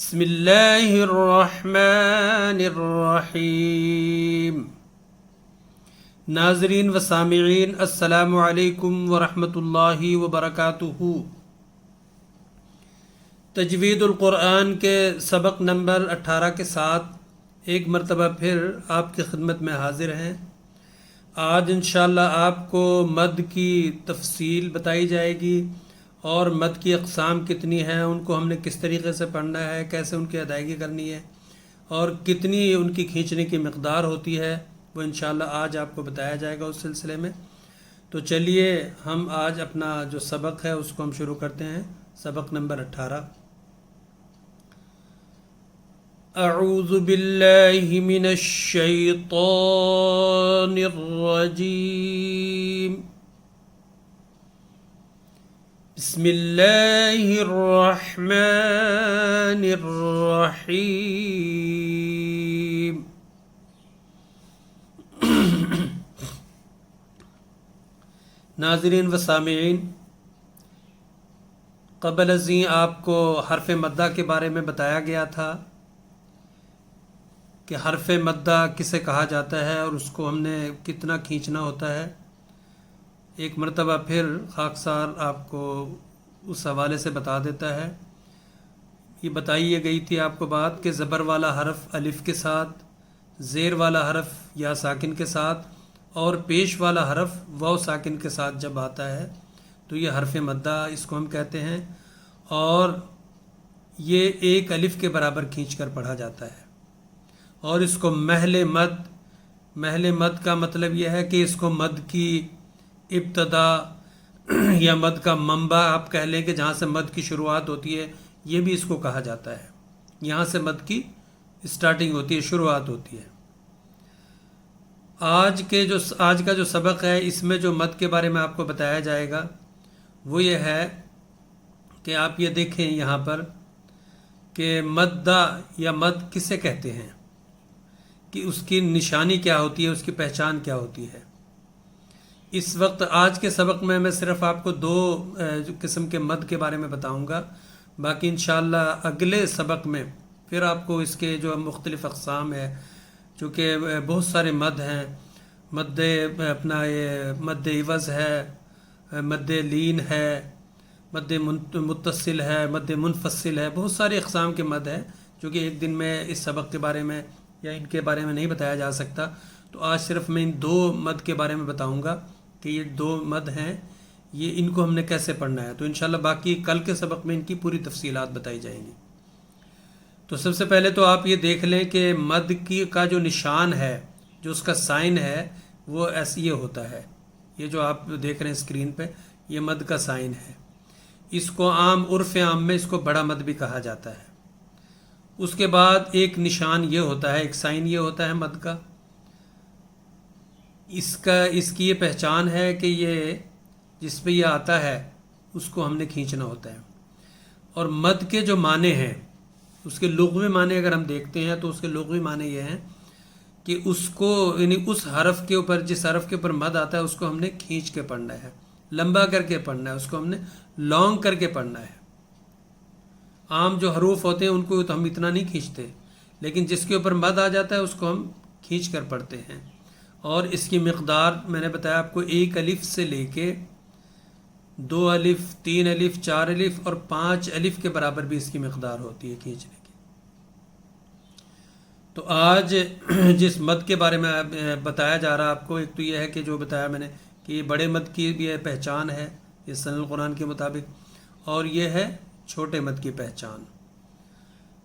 بسم اللہ الرحمن الرحیم۔ ناظرین و سامعین، السلام علیکم ورحمۃ اللہ وبرکاتہ۔ تجوید القرآن کے سبق نمبر 18 کے ساتھ ایک مرتبہ پھر آپ کی خدمت میں حاضر ہیں۔ آج انشاءاللہ آپ کو مد کی تفصیل بتائی جائے گی اور مد کی اقسام کتنی ہیں، ان کو ہم نے کس طریقے سے پڑھنا ہے، کیسے ان کی ادائیگی کرنی ہے اور کتنی ان کی کھینچنے کی مقدار ہوتی ہے، وہ انشاءاللہ آج آپ کو بتایا جائے گا اس سلسلے میں۔ تو چلیے ہم آج اپنا جو سبق ہے اس کو ہم شروع کرتے ہیں۔ سبق نمبر 18۔ اعوذ باللہ من الشیطان الرجیم، بسم اللہ الرحمن الرحیم۔ ناظرین و سامعین، قبل ازیں آپ کو حرف مدہ کے بارے میں بتایا گیا تھا کہ حرف مدہ کسے کہا جاتا ہے اور اس کو ہم نے کتنا کھینچنا ہوتا ہے۔ ایک مرتبہ پھر خاکسار آپ کو اس حوالے سے بتا دیتا ہے۔ یہ بتائی گئی تھی آپ کو بات کہ زبر والا حرف الف کے ساتھ، زیر والا حرف یا ساکن کے ساتھ اور پیش والا حرف واو ساکن کے ساتھ جب آتا ہے تو یہ حرف مدہ اس کو ہم کہتے ہیں، اور یہ ایک الف کے برابر کھینچ کر پڑھا جاتا ہے۔ اور اس کو محل مد کا مطلب یہ ہے کہ اس کو مد کی ابتدا یا مد کا منبع آپ کہہ لیں کہ جہاں سے مد کی شروعات ہوتی ہے، یہ بھی اس کو کہا جاتا ہے۔ یہاں سے مد کی اسٹارٹنگ ہوتی ہے، شروعات ہوتی ہے۔ آج کا جو سبق ہے اس میں جو مد کے بارے میں آپ کو بتایا جائے گا وہ یہ ہے کہ آپ یہ دیکھیں یہاں پر کہ مدہ یا مد کسے کہتے ہیں، کہ اس کی نشانی کیا ہوتی ہے، اس کی پہچان کیا ہوتی ہے۔ اس وقت آج کے سبق میں صرف آپ کو دو قسم کے مد کے بارے میں بتاؤں گا، باقی انشاءاللہ اگلے سبق میں پھر آپ کو اس کے جو مختلف اقسام ہے، چونکہ بہت سارے مد ہیں، مد اپنا یہ مد عوض ہے، مد لین ہے، مد متصل ہے، مد منفصل ہے، بہت سارے اقسام کے مد ہیں جو کہ ایک دن میں اس سبق کے بارے میں یا ان کے بارے میں نہیں بتایا جا سکتا۔ تو آج صرف میں ان دو مد کے بارے میں بتاؤں گا کہ یہ دو مد ہیں، یہ ان کو ہم نے کیسے پڑھنا ہے۔ تو انشاءاللہ باقی کل کے سبق میں ان کی پوری تفصیلات بتائی جائیں گی۔ تو سب سے پہلے تو آپ یہ دیکھ لیں کہ مد کا جو نشان ہے، جو اس کا سائن ہے، وہ ایسے یہ ہوتا ہے۔ یہ جو آپ دیکھ رہے ہیں اسکرین پہ، یہ مد کا سائن ہے۔ اس کو عرف عام میں اس کو بڑا مد بھی کہا جاتا ہے۔ اس کے بعد ایک نشان یہ ہوتا ہے، ایک سائن یہ ہوتا ہے مد کا۔ اس کی یہ پہچان ہے کہ یہ جس پہ یہ آتا ہے اس کو ہم نے کھینچنا ہوتا ہے۔ اور مد کے جو معنی ہیں، اس کے لغوی معنی اگر ہم دیکھتے ہیں تو اس کے لغوی معنی یہ ہیں کہ اس کو یعنی اس حرف کے اوپر، جس حرف کے اوپر مد آتا ہے اس کو ہم نے کھینچ کے پڑھنا ہے، لمبا کر کے پڑھنا ہے، اس کو ہم نے لانگ کر کے پڑھنا ہے۔ عام جو حروف ہوتے ہیں ان کو تو ہم اتنا نہیں کھینچتے، لیکن جس کے اوپر مد آ جاتا ہے اس کو ہم کھینچ کر پڑھتے ہیں۔ اور اس کی مقدار میں نے بتایا آپ کو، ایک الف سے لے کے 2 الف، 3 الف، 4 الف اور 5 الف کے برابر بھی اس کی مقدار ہوتی ہے کھینچنے کی۔ تو آج جس مد کے بارے میں بتایا جا رہا آپ کو، ایک تو یہ ہے کہ جو بتایا میں نے کہ یہ بڑے مد کی بھی پہچان ہے اس سند القرآن کے مطابق، اور یہ ہے چھوٹے مد کی پہچان۔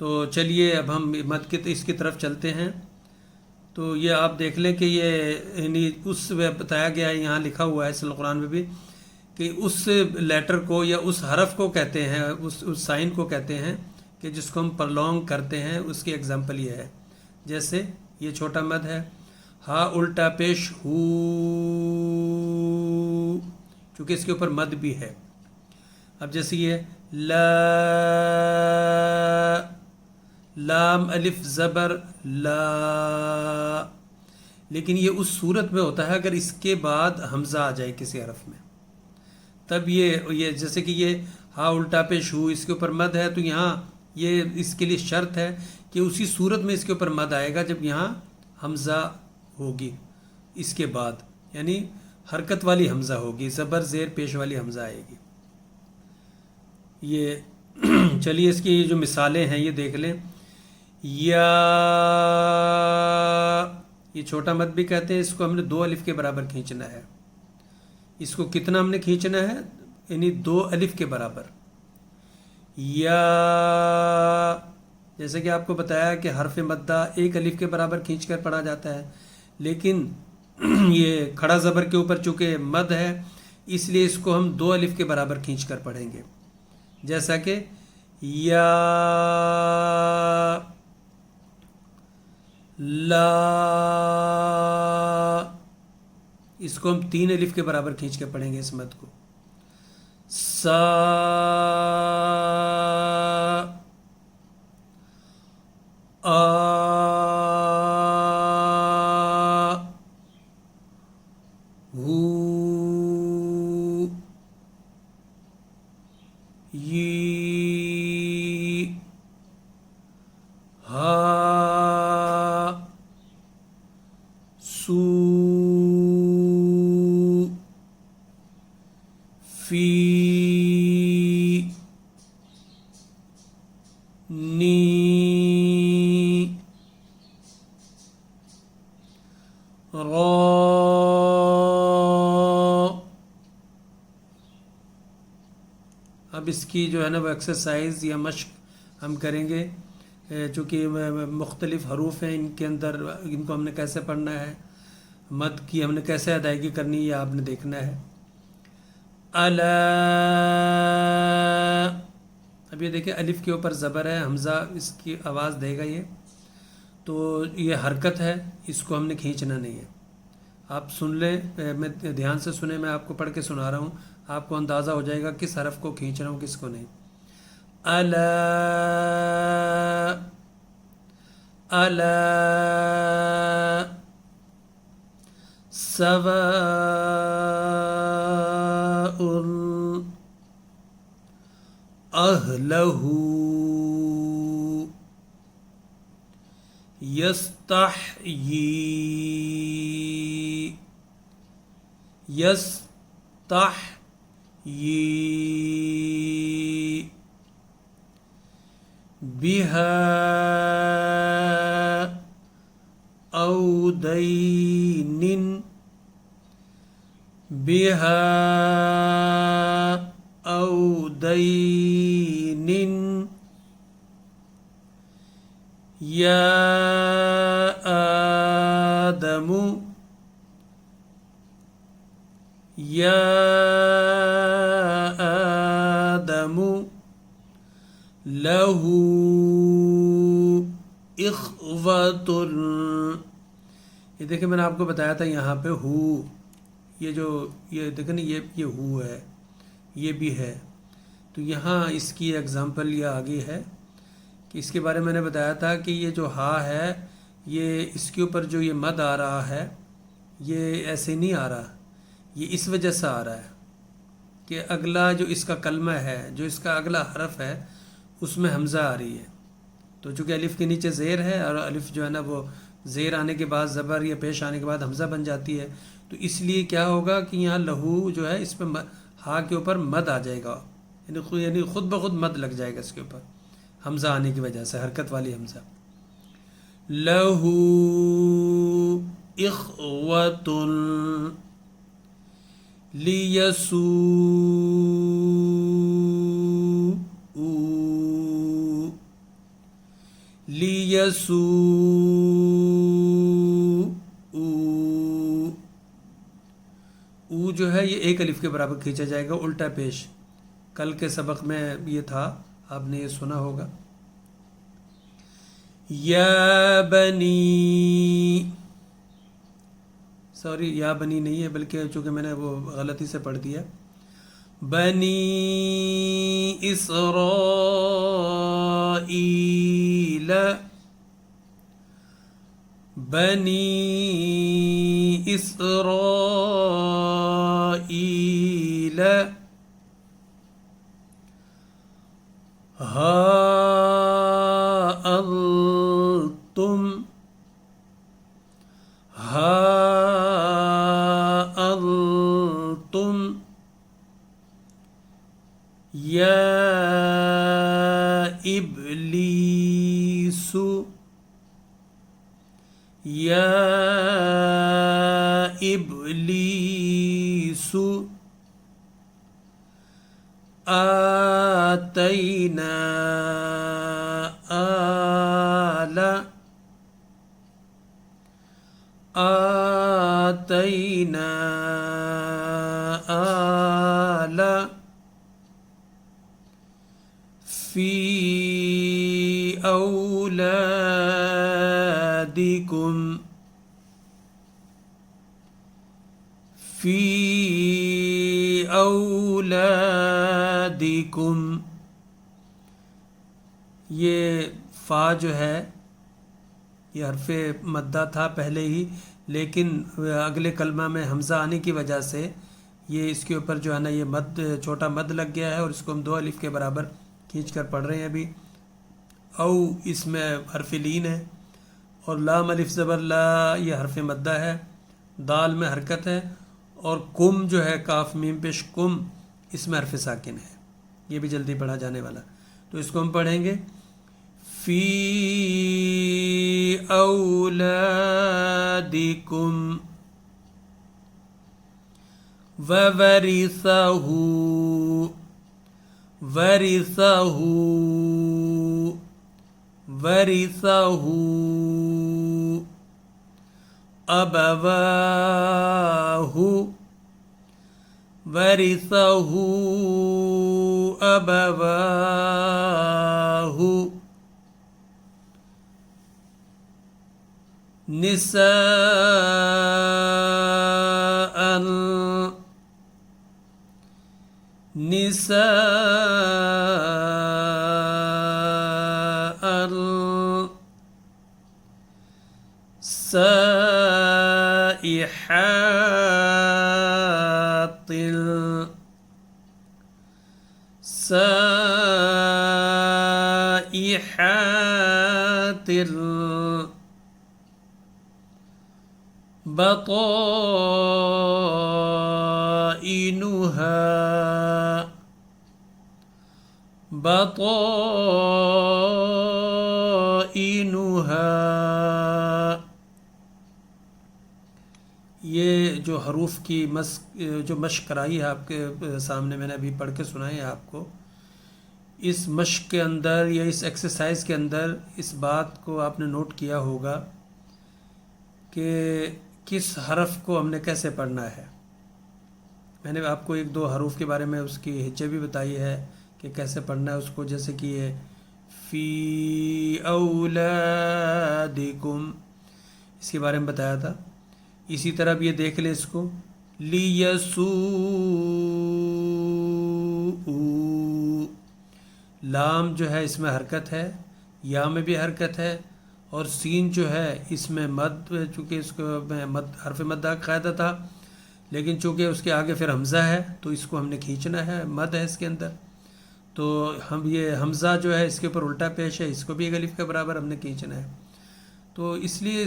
تو چلیے اب ہم مد اس کی طرف چلتے ہیں۔ تو یہ آپ دیکھ لیں کہ یہ یعنی اس بتایا گیا ہے، یہاں لکھا ہوا ہے سند القرآن میں بھی کہ اس لیٹر کو یا اس حرف کو کہتے ہیں، اس سائن کو کہتے ہیں کہ جس کو ہم پرلونگ کرتے ہیں۔ اس کی ایگزامپل یہ ہے، جیسے یہ چھوٹا مد ہے، ہا الٹا پیش ہو، چونکہ اس کے اوپر مد بھی ہے۔ اب جیسے یہ لا، لام الف زبر لا، لیکن یہ اس صورت میں ہوتا ہے اگر اس کے بعد حمزہ آ جائے کسی حرف میں، تب یہ جیسے کہ یہ ہا الٹا پیش ہو، اس کے اوپر مد ہے تو یہاں یہ اس کے لیے شرط ہے کہ اسی صورت میں اس کے اوپر مد آئے گا جب یہاں حمزہ ہوگی اس کے بعد، یعنی حرکت والی حمزہ ہوگی، زبر زیر پیش والی حمزہ آئے گی. یہ چلیے اس کی جو مثالیں ہیں یہ دیکھ لیں. یا، یہ چھوٹا مد بھی کہتے ہیں، اس کو ہم نے 2 الف کے برابر کھینچنا ہے. اس کو کتنا ہم نے کھینچنا ہے؟ یعنی 2 الف کے برابر. یا، جیسے کہ آپ کو بتایا کہ حرف مدہ 1 الف کے برابر کھینچ کر پڑھا جاتا ہے، لیکن یہ کھڑا زبر کے اوپر چونکہ مد ہے اس لیے اس کو ہم 2 الف کے برابر کھینچ کر پڑھیں گے. جیسا کہ یا، لا، اس کو ہم 3 الف کے برابر کھینچ کے پڑھیں گے اس مد کو. سا، آ، ہو، ی، ہا، سو، فی، نی، را. اب اس کی جو ہے نا وہ ایکسرسائز یا مشق ہم کریں گے، چونکہ مختلف حروف ہیں، ان کے اندر ان کو ہم نے کیسے پڑھنا ہے، مد کی ہم نے کیسے ادائیگی کرنی ہے یہ آپ نے دیکھنا ہے. الا، اب یہ دیکھیں الف کے اوپر زبر ہے، حمزہ اس کی آواز دے گا یہ، تو یہ حرکت ہے، اس کو ہم نے کھینچنا نہیں ہے. آپ سن لیں، میں دھیان سے سنیں، میں آپ کو پڑھ کے سنا رہا ہوں، آپ کو اندازہ ہو جائے گا کس حرف کو کھینچ رہا ہوں کس کو نہیں. الا، الا، سواء اہلہ یستحیی، یستحیی، بہا او دین، بہا او دین، یا آدم، یا آدم، لہو اخوۃ. یہ دیکھیں میں نے آپ کو بتایا تھا یہاں پہ ہو، یہ جو یہ دیکھیں نا یہ ہو ہے، یہ بھی ہے، تو یہاں اس کی ایگزامپل یہ آگے ہے کہ اس کے بارے میں نے بتایا تھا کہ یہ جو ہا ہے یہ اس کے اوپر جو یہ مد آ رہا ہے یہ ایسے نہیں آ رہا، یہ اس وجہ سے آ رہا ہے کہ اگلا جو اس کا کلمہ ہے، جو اس کا اگلا حرف ہے اس میں حمزہ آ رہی ہے، تو چونکہ الف کے نیچے زیر ہے اور الف جو ہے نا وہ زیر آنے کے بعد زبر یا پیش آنے کے بعد حمزہ بن جاتی ہے، تو اس لیے کیا ہوگا کہ یہاں لہو جو ہے اس پہ ہا کے اوپر مد آ جائے گا، یعنی خود بخود مد لگ جائے گا اس کے اوپر حمزہ آنے کی وجہ سے، حرکت والی حمزہ. لہو اخوۃ لیسوء، لیسوء، او جو ہے یہ 1 الف کے برابر کھینچا جائے گا الٹا پیش. کل کے سبق میں یہ تھا، آپ نے یہ سنا ہوگا. یا بنی، سوری یا بنی نہیں ہے بلکہ چونکہ میں نے وہ غلطی سے پڑھ دیا. بنی اسرائیل، بنی اسرائیل، ہا یا ابلیس یا ابلیس آتینا آل فی اولادکم فی اولادکم. یہ فا جو ہے یہ حرف مدہ تھا پہلے ہی، لیکن اگلے کلمہ میں حمزہ آنے کی وجہ سے یہ اس کے اوپر جو ہے نا یہ مد چھوٹا مد لگ گیا ہے، اور اس کو ہم 2 الف کے برابر کھینچ کر پڑھ رہے ہیں ابھی. او اس میں حرف لین ہے، اور لام الف زبر لا یہ حرف مدہ ہے، دال میں حرکت ہے، اور کم جو ہے کاف میم پیش کم اس میں حرف ساکن ہے. یہ بھی جلدی پڑھا جانے والا، تو اس کو ہم پڑھیں گے فی اولادکم وورثہ ابواہ نساء سائحات بطائنها. یہ جو حروف کی جو مشق کرائی ہے آپ کے سامنے، میں نے ابھی پڑھ کے سنائی ہے آپ کو، اس مشق کے اندر یا اس ایکسرسائز کے اندر اس بات کو آپ نے نوٹ کیا ہوگا کہ کس حرف کو ہم نے کیسے پڑھنا ہے. میں نے آپ کو 1-2 حروف کے بارے میں اس کی ہجے بھی بتائی ہے کہ کیسے پڑھنا ہے اس کو، جیسے کہ یہ فی اولادکم اس کے بارے میں بتایا تھا. اسی طرح بھی یہ دیکھ لیں اس کو لیسوء، لام جو ہے اس میں حرکت ہے، یا میں بھی حرکت ہے، اور سین جو ہے اس میں مد، چونکہ اس کو حرف مدہ قاعدہ تھا، لیکن چونکہ اس کے آگے پھر حمزہ ہے تو اس کو ہم نے کھینچنا ہے، مد ہے اس کے اندر، تو ہم یہ حمزہ جو ہے اس کے اوپر الٹا پیش ہے، اس کو بھی 1 الف کے برابر ہم نے کھینچنا ہے. تو اس لیے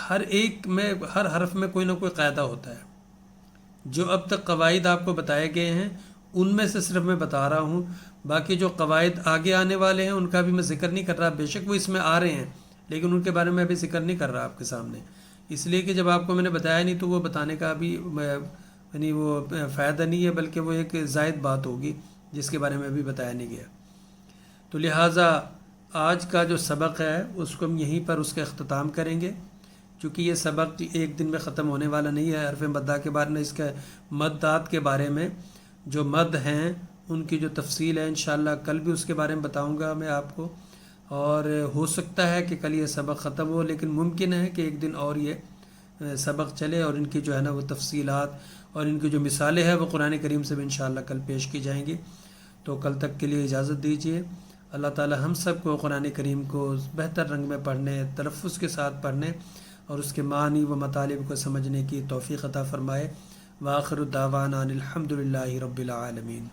ہر ایک میں ہر حرف میں کوئی نہ کوئی قاعدہ ہوتا ہے. جو اب تک قواعد آپ کو بتائے گئے ہیں ان میں سے صرف میں بتا رہا ہوں، باقی جو قواعد آگے آنے والے ہیں ان کا بھی میں ذکر نہیں کر رہا. بے شک وہ اس میں آ رہے ہیں، لیکن ان کے بارے میں ابھی ذکر نہیں کر رہا آپ کے سامنے، اس لیے کہ جب آپ کو میں نے بتایا نہیں تو وہ بتانے کا بھی یعنی وہ فائدہ نہیں ہے، بلکہ وہ ایک زائد بات ہوگی جس کے بارے میں ابھی بتایا نہیں گیا. تو لہٰذا آج کا جو سبق ہے اس کو ہم یہیں پر اس کا اختتام کریں گے، چونکہ یہ سبق ایک دن میں ختم ہونے والا نہیں ہے. حرف مدہ کے بارے میں، اس کے مدات کے بارے میں، جو مد ہیں ان کی جو تفصیل ہے انشاءاللہ کل بھی اس کے بارے میں بتاؤں گا میں آپ کو، اور ہو سکتا ہے کہ کل یہ سبق ختم ہو، لیکن ممکن ہے کہ ایک دن اور یہ سبق چلے، اور ان کی جو ہے نا وہ تفصیلات اور ان کی جو مثالیں ہیں وہ قرآن کریم سے بھی انشاءاللہ کل پیش کی جائیں گی. تو کل تک کے لیے اجازت دیجیے. اللہ تعالی ہم سب کو قرآن کریم کو بہتر رنگ میں پڑھنے، تلفظ کے ساتھ پڑھنے اور اس کے معنی و مطالب کو سمجھنے کی توفیق عطا فرمائے. وآخر الدعوانا الحمد للہ رب العالمین.